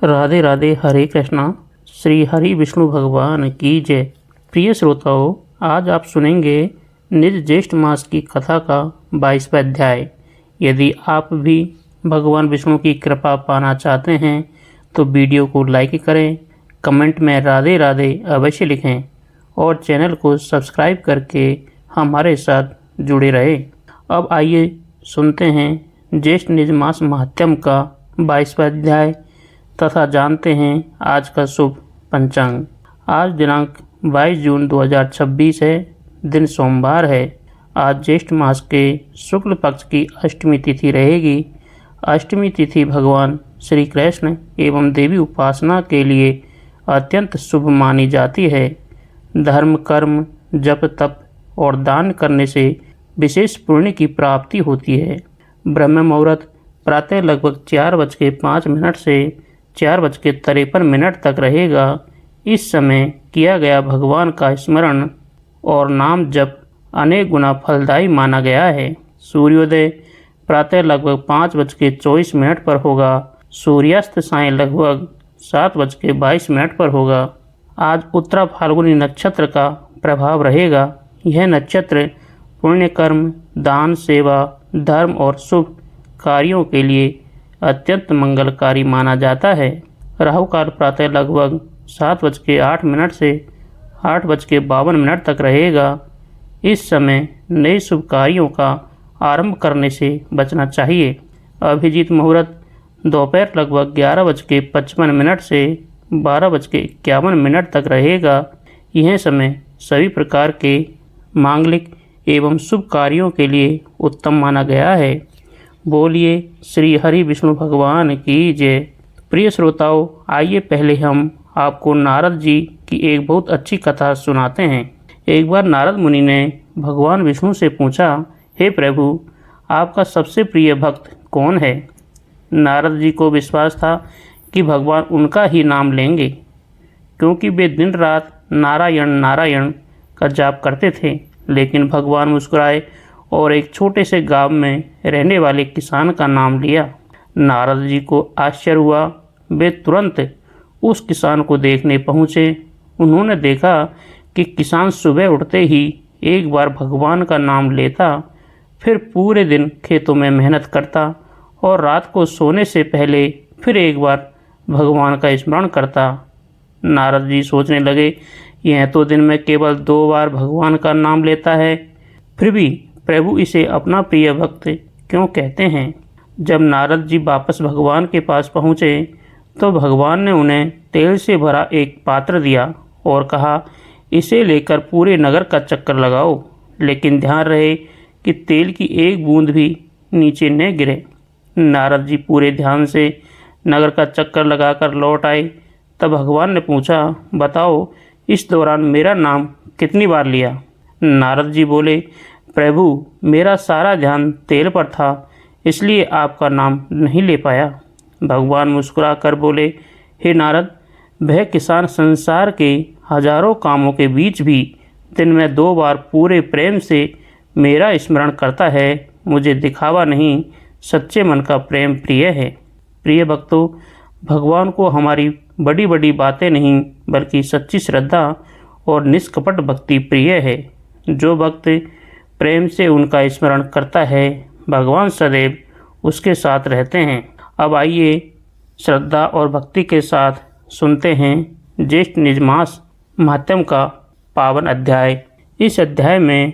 राधे राधे, हरे कृष्णा। श्री हरि विष्णु भगवान की जय। प्रिय श्रोताओं, आज आप सुनेंगे निज ज्येष्ठ मास की कथा का 22वां अध्याय। यदि आप भी भगवान विष्णु की कृपा पाना चाहते हैं तो वीडियो को लाइक करें, कमेंट में राधे राधे अवश्य लिखें और चैनल को सब्सक्राइब करके हमारे साथ जुड़े रहें। अब आइए सुनते हैं ज्येष्ठ निज मास महात्म्य का 22वां अध्याय तथा जानते हैं आज का शुभ पंचांग। आज दिनांक 22 जून 2026 है, दिन सोमवार है। आज ज्येष्ठ मास के शुक्ल पक्ष की अष्टमी तिथि रहेगी। अष्टमी तिथि भगवान श्री कृष्ण एवं देवी उपासना के लिए अत्यंत शुभ मानी जाती है। धर्म, कर्म, जप, तप और दान करने से विशेष पुण्य की प्राप्ति होती है। ब्रह्म मुहूर्त प्रातः लगभग 4:05 से 4:53 तक रहेगा। इस समय किया गया भगवान का स्मरण और नाम जप अनेक गुना फलदायी माना गया है। सूर्योदय प्रातः लगभग 5:24 पर होगा। सूर्यास्त सायं लगभग 7:22 पर होगा। आज उत्तरा फाल्गुनी नक्षत्र का प्रभाव रहेगा। यह नक्षत्र पुण्य कर्म, दान, सेवा, धर्म और शुभ कार्यों के लिए अत्यंत मंगलकारी माना जाता है। राहु काल प्रातः लगभग 7:08 से 8:52 तक रहेगा। इस समय नए शुभ कार्यों का आरंभ करने से बचना चाहिए। अभिजीत मुहूर्त दोपहर लगभग 11:55 से 12:51 तक रहेगा। यह समय सभी प्रकार के मांगलिक एवं शुभ कार्यों के लिए उत्तम माना गया है। बोलिए श्री हरि विष्णु भगवान की जय। प्रिय श्रोताओं, आइए पहले हम आपको नारद जी की एक बहुत अच्छी कथा सुनाते हैं। एक बार नारद मुनि ने भगवान विष्णु से पूछा, हे प्रभु, आपका सबसे प्रिय भक्त कौन है? नारद जी को विश्वास था कि भगवान उनका ही नाम लेंगे, क्योंकि वे दिन रात नारायण नारायण का जाप करते थे। लेकिन भगवान मुस्कुराए और एक छोटे से गांव में रहने वाले किसान का नाम लिया। नारद जी को आश्चर्य हुआ। वे तुरंत उस किसान को देखने पहुँचे। उन्होंने देखा कि किसान सुबह उठते ही एक बार भगवान का नाम लेता, फिर पूरे दिन खेतों में मेहनत करता और रात को सोने से पहले फिर एक बार भगवान का स्मरण करता। नारद जी सोचने लगे, यह तो दिन में केवल 2 बार भगवान का नाम लेता है, फिर भी प्रभु इसे अपना प्रिय भक्त क्यों कहते हैं? जब नारद जी वापस भगवान के पास पहुँचे तो भगवान ने उन्हें तेल से भरा एक पात्र दिया और कहा, इसे लेकर पूरे नगर का चक्कर लगाओ, लेकिन ध्यान रहे कि तेल की एक बूंद भी नीचे न गिरे। नारद जी पूरे ध्यान से नगर का चक्कर लगाकर लौट आए। तब भगवान ने पूछा, बताओ इस दौरान मेरा नाम कितनी बार लिया? नारद जी बोले, प्रभु, मेरा सारा ध्यान तेल पर था, इसलिए आपका नाम नहीं ले पाया। भगवान मुस्कुरा कर बोले, हे नारद, वह किसान संसार के हजारों कामों के बीच भी दिन में 2 बार पूरे प्रेम से मेरा स्मरण करता है। मुझे दिखावा नहीं, सच्चे मन का प्रेम प्रिय है। प्रिय भक्तों, भगवान को हमारी बड़ी बड़ी बातें नहीं बल्कि सच्ची श्रद्धा और निष्कपट भक्ति प्रिय है। जो भक्त प्रेम से उनका स्मरण करता है, भगवान सदैव उसके साथ रहते हैं। अब आइए श्रद्धा और भक्ति के साथ सुनते हैं ज्येष्ठ निज मास महात्म्य का पावन अध्याय। इस अध्याय में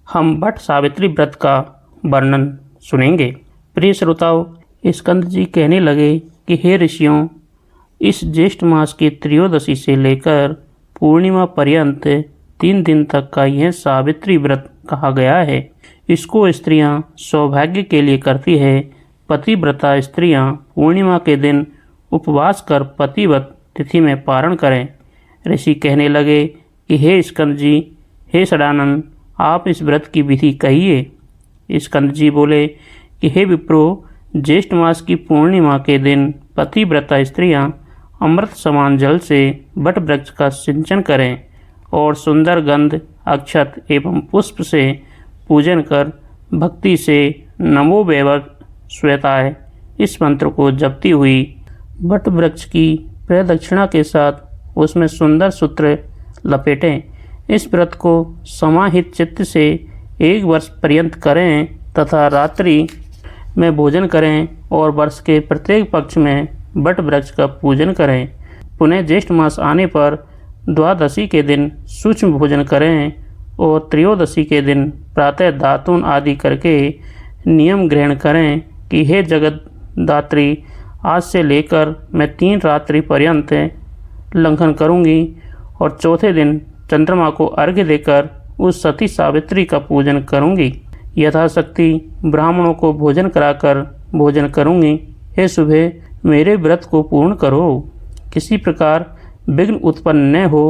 हम वट सावित्री व्रत का वर्णन सुनेंगे। प्रिय श्रोताओं, स्कंद जी कहने लगे कि हे ऋषियों, इस ज्येष्ठ मास की त्रयोदशी से लेकर पूर्णिमा पर्यंत 3 दिन तक का यह सावित्री व्रत कहा गया है। इसको स्त्रियां सौभाग्य के लिए करती है। पतिव्रता स्त्रियां पूर्णिमा के दिन उपवास कर पतिव्रत तिथि में पारण करें। ऋषि कहने लगे कि हे स्कंद जी, हे सदानंद, आप इस व्रत की विधि कहिए। स्कंद जी बोले कि हे विप्रो, ज्येष्ठ मास की पूर्णिमा के दिन पतिव्रता स्त्रियां अमृत समान जल से वट वृक्ष का सिंचन करें और सुंदर गंध, अक्षत एवं पुष्प से पूजन कर भक्ति से नमो वैभव श्वेताय इस मंत्र को जपती हुई वट वृक्ष की प्रदक्षिणा के साथ उसमें सुंदर सूत्र लपेटें। इस व्रत को समाहित चित्त से 1 वर्ष पर्यंत करें तथा रात्रि में भोजन करें और वर्ष के प्रत्येक पक्ष में वट वृक्ष का पूजन करें। पुनः ज्येष्ठ मास आने पर द्वादशी के दिन सूक्ष्म भोजन करें और त्रयोदशी के दिन प्रातः दातून आदि करके नियम ग्रहण करें कि हे जगत दात्री, आज से लेकर मैं 3 रात्रि पर्यंत लंघन करूंगी और चौथे दिन चंद्रमा को अर्घ्य देकर उस सती सावित्री का पूजन करूंगी। यथाशक्ति ब्राह्मणों को भोजन कराकर भोजन करूंगी। हे सुबह, मेरे व्रत को पूर्ण करो। किसी प्रकार विघ्न उत्पन्न न हो।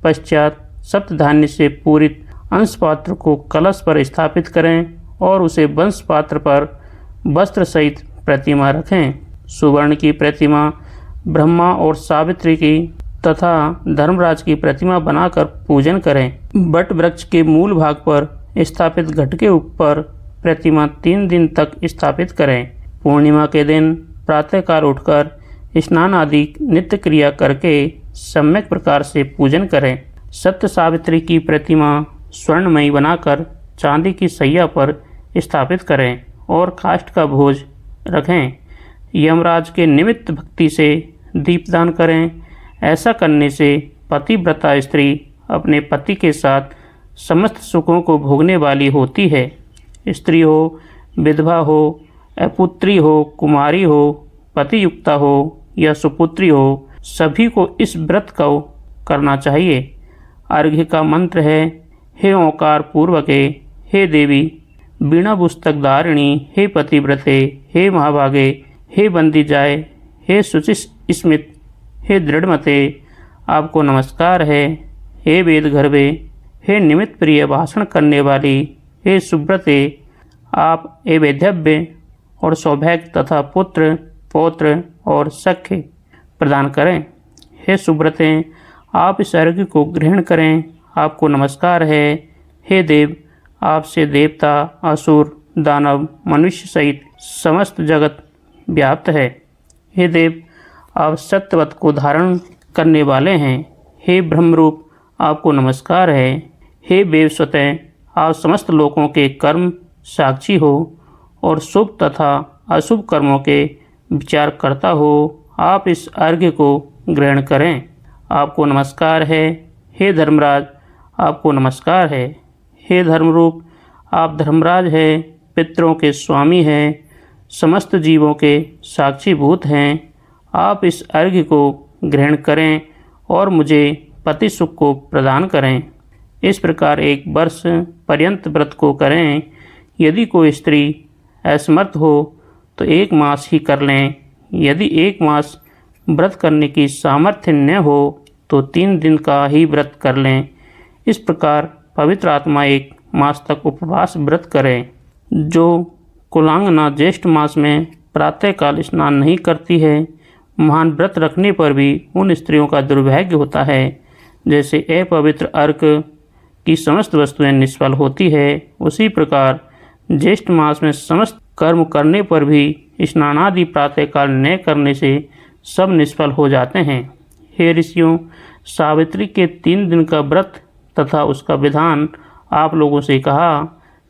पश्चात सप्तधान्य से पूरित अंश पात्र को कलश पर स्थापित करें और उसे वंश पात्र पर वस्त्र सहित प्रतिमा रखें। सुवर्ण की प्रतिमा, ब्रह्मा और सावित्री की तथा धर्मराज की प्रतिमा बनाकर पूजन करें। वट वृक्ष के मूल भाग पर स्थापित घट के ऊपर प्रतिमा 3 दिन तक स्थापित करें। पूर्णिमा के दिन प्रातःकाल उठकर स्नान आदि नित्य क्रिया करके सम्यक प्रकार से पूजन करें। सत्य सावित्री की प्रतिमा स्वर्णमयी बनाकर चांदी की सैया पर स्थापित करें और काष्ठ का भोज रखें। यमराज के निमित्त भक्ति से दीपदान करें। ऐसा करने से पतिव्रता स्त्री अपने पति के साथ समस्त सुखों को भोगने वाली होती है। स्त्री हो, विधवा हो, अपुत्री हो, कुमारी हो, पतियुक्ता हो या सुपुत्री हो, सभी को इस व्रत को करना चाहिए। अर्घ्य का मंत्र है, हे ओंकार पूर्वके, हे देवी बीणा पुस्तक धारिणी, हे पतिव्रते, हे महाभागे, हे बंदी जाए, हे शुचिस्मित, हे दृढ़मते, आपको नमस्कार है। हे वेद गर्भे, हे निमित्त प्रिय भाषण करने वाली, हे सुब्रते, आप वैधव्य और सौभाग्य तथा पुत्र, पौत्र और सख्य प्रदान करें। हे सुब्रते, आप इस अर्घ्य को ग्रहण करें। आपको नमस्कार है। हे देव, आपसे देवता, असुर, दानव, मनुष्य सहित समस्त जगत व्याप्त है। हे देव, आप सत्यवत को धारण करने वाले हैं। हे ब्रह्मरूप, आपको नमस्कार है। हे वेवस्वतः, आप समस्त लोकों के कर्म साक्षी हो और शुभ तथा अशुभ कर्मों के विचार करता हो। आप इस अर्घ्य को ग्रहण करें। आपको नमस्कार है। हे धर्मराज, आपको नमस्कार है। हे धर्मरूप, आप धर्मराज हैं, पितरों के स्वामी हैं, समस्त जीवों के साक्षीभूत हैं। आप इस अर्घ्य को ग्रहण करें और मुझे पति सुख को प्रदान करें। इस प्रकार 1 वर्ष पर्यंत व्रत को करें। यदि कोई स्त्री असमर्थ हो तो 1 मास ही कर लें। यदि 1 मास व्रत करने की सामर्थ्य न हो तो 3 दिन का ही व्रत कर लें। इस प्रकार पवित्र आत्मा 1 मास तक उपवास व्रत करें। जो कुलांगना ज्येष्ठ मास में प्रातःकाल स्नान नहीं करती है, महान व्रत रखने पर भी उन स्त्रियों का दुर्भाग्य होता है। जैसे अपवित्र अर्क की समस्त वस्तुएं निष्फल होती है, उसी प्रकार ज्येष्ठ मास में समस्त कर्म करने पर भी स्नानादि प्रातःकाल न करने से सब निष्फल हो जाते हैं। हे ऋषियों, सावित्री के 3 दिन का व्रत तथा उसका विधान आप लोगों से कहा।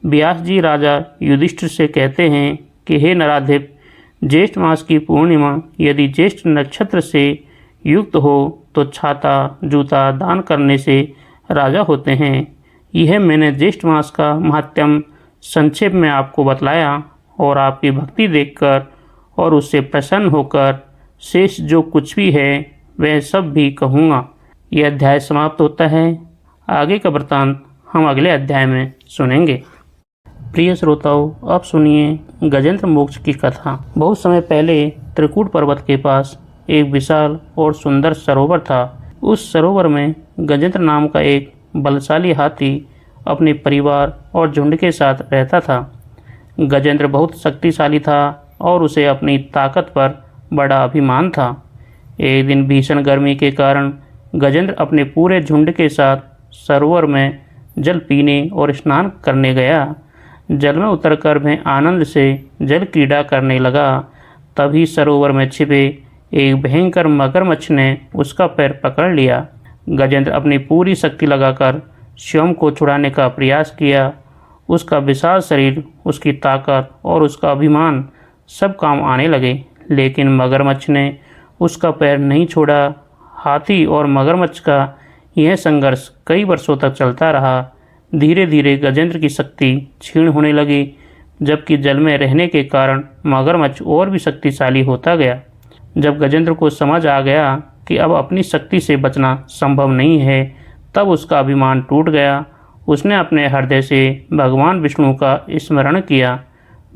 व्यास जी राजा युधिष्ठिर से कहते हैं कि हे नराधिप, ज्येष्ठ मास की पूर्णिमा यदि ज्येष्ठ नक्षत्र से युक्त हो तो छाता जूता दान करने से राजा होते हैं। यह मैंने ज्येष्ठ मास का महात्म्य संक्षेप में आपको बतलाया और आपकी भक्ति देखकर और उससे प्रसन्न होकर शेष जो कुछ भी है वह सब भी कहूँगा। यह अध्याय समाप्त होता है। आगे का वृत्तांत हम अगले अध्याय में सुनेंगे। प्रिय श्रोताओं, अब सुनिए गजेंद्र मोक्ष की कथा। बहुत समय पहले त्रिकूट पर्वत के पास एक विशाल और सुंदर सरोवर था। उस सरोवर में गजेंद्र नाम का एक बलशाली हाथी अपने परिवार और झुंड के साथ रहता था। गजेंद्र बहुत शक्तिशाली था और उसे अपनी ताकत पर बड़ा अभिमान था। एक दिन भीषण गर्मी के कारण गजेंद्र अपने पूरे झुंड के साथ सरोवर में जल पीने और स्नान करने गया। जल में उतरकर वह आनंद से जल क्रीड़ा करने लगा। तभी सरोवर में छिपे एक भयंकर मगरमच्छ ने उसका पैर पकड़ लिया। गजेंद्र अपनी पूरी शक्ति लगाकर स्वयं को छुड़ाने का प्रयास किया। उसका विशाल शरीर, उसकी ताकत और उसका अभिमान सब काम आने लगे, लेकिन मगरमच्छ ने उसका पैर नहीं छोड़ा। हाथी और मगरमच्छ का यह संघर्ष कई वर्षों तक चलता रहा। धीरे धीरे गजेंद्र की शक्ति क्षीण होने लगी, जबकि जल में रहने के कारण मगरमच्छ और भी शक्तिशाली होता गया। जब गजेंद्र को समझ आ गया कि अब अपनी शक्ति से बचना संभव नहीं है, तब उसका अभिमान टूट गया। उसने अपने हृदय से भगवान विष्णु का स्मरण किया।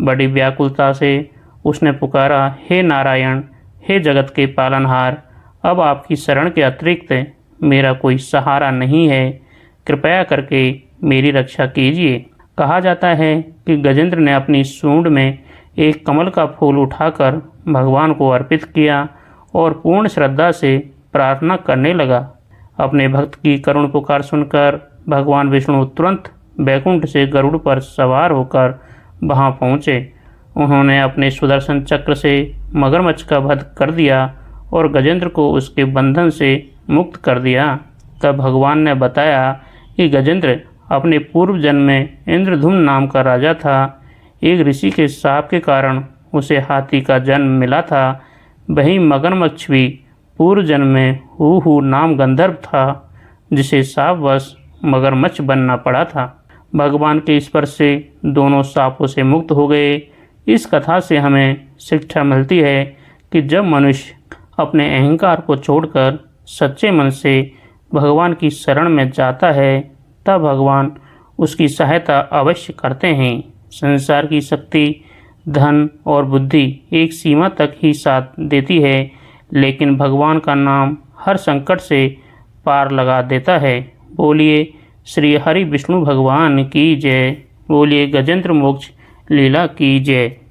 बड़ी व्याकुलता से उसने पुकारा, हे नारायण, हे जगत के पालनहार, अब आपकी शरण के अतिरिक्त मेरा कोई सहारा नहीं है। कृपया करके मेरी रक्षा कीजिए। कहा जाता है कि गजेंद्र ने अपनी सूंड में एक कमल का फूल उठाकर भगवान को अर्पित किया और पूर्ण श्रद्धा से प्रार्थना करने लगा। अपने भक्त की करुण पुकार सुनकर भगवान विष्णु तुरंत बैकुंठ से गरुड़ पर सवार होकर वहां पहुंचे। उन्होंने अपने सुदर्शन चक्र से मगरमच्छ का वध कर दिया और गजेंद्र को उसके बंधन से मुक्त कर दिया। तब भगवान ने बताया कि गजेंद्र अपने पूर्व जन्म में इंद्रधुम्न नाम का राजा था। एक ऋषि के शाप के कारण उसे हाथी का जन्म मिला था। वहीं मगरमच्छ भी पूर्व जन्म में हू नाम गंधर्व था, जिसे शापवश मगरमच्छ बनना पड़ा था। भगवान के स्पर्श से दोनों शापों से मुक्त हो गए। इस कथा से हमें शिक्षा मिलती है कि जब मनुष्य अपने अहंकार को छोड़कर सच्चे मन से भगवान की शरण में जाता है, तब भगवान उसकी सहायता अवश्य करते हैं। संसार की शक्ति, धन और बुद्धि एक सीमा तक ही साथ देती है, लेकिन भगवान का नाम हर संकट से पार लगा देता है। बोलिए श्री हरि विष्णु भगवान की जय। बोलिए गजेंद्र मोक्ष लीला की जय।